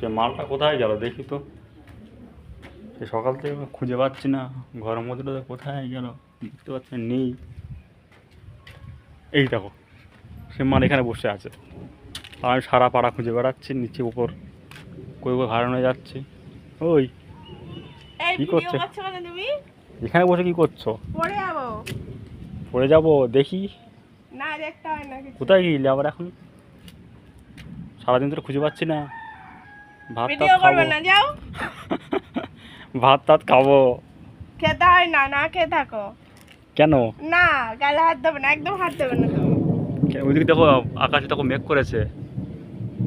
সে মালটা কোথায় গেল দেখি তো। সে সকাল থেকে খুঁজে পাচ্ছি না, ঘরের মধ্যে কোথায় গেল দেখতে পাচ্ছি না, নেই। এই দেখো, সে মাল এখানে বসে আছে। আর আমি সারা পাড়া খুঁজে বেড়াচ্ছি, নিচে উপর কই কই হারানো যাচ্ছে। ওই কি করছে তুমি? এখানে বসে কি করছো? পড়ে যাবো। পড়ে যাবো দেখি। না দেখতে হয় না কিছু। কোথায় গেলি আবার এখন? সারাদিন ধরে খুঁজে পাচ্ছি না। ভাত টাত ভিডিও করবে খাবো, না, যাও। ভাত টাত খাবো। খেতে হয় না, না খেয়ে থাকো। কেন? না, গালে হাত দেবে না, একদম হাত দেবে না তুমি। ওইদিকে দেখো, আকাশে দেখো মেঘ করেছে।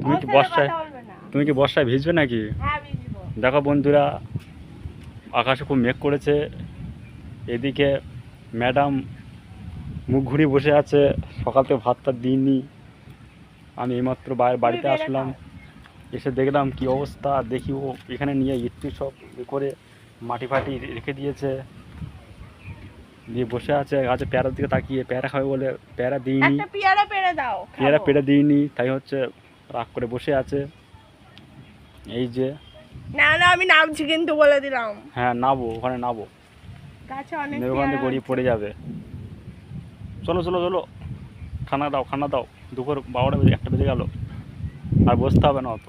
তুমি ওর কি সাথে বর্ষায় কথা বলবে না। তুমি কি বর্ষায় ভিজবে নাকি? হ্যাঁ, ভিজবো। দেখো বন্ধুরা, আকাশে খুব মেঘ করেছে। এদিকে ম্যাডাম মুখ ঘুরিয়ে বসে আছে, সকাল থেকে ভাত টাত দিইনি। আমি এইমাত্র বাড়িতে বেড়ে আসলাম, খাও। এসে দেখলাম কি অবস্থা। দেখি ও এখানে নিয়ে ইট্টি সব করে মাটি ফাটি রেখে দিয়েছে, দিয়ে বসে আছে গাছে পেয়ারার দিকে তাকিয়ে। পেয়ারা খাবে বলে পেয়ারা দিইনি, একটা পেয়ারা পেড়ে দাও, পেয়ারা খাবো। পেড়ে দিইনি, তাই হচ্ছে রাগ করে বসে আছে। এই যে, না না, আমি নামছি কিন্তু, বলে দিলাম। হ্যাঁ নাবো, ওখানে নাবো, গাছে অনেক ওখান পেয়ারা থেকে গড়িয়ে হচ্ছে। পড়ে যাবে। চলো চলো চলো, খানা দাও খানা দাও। দুপুর 12টা বেজে 1টা বেজে গেল, আর বসতে হবে না অত।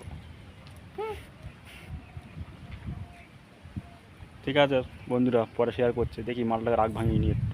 ঠিক আছে বন্ধুরা, পরে শেয়ার করছি। দেখি মালটাকে রাগ ভাঙিয়ে নিয়ে একটু।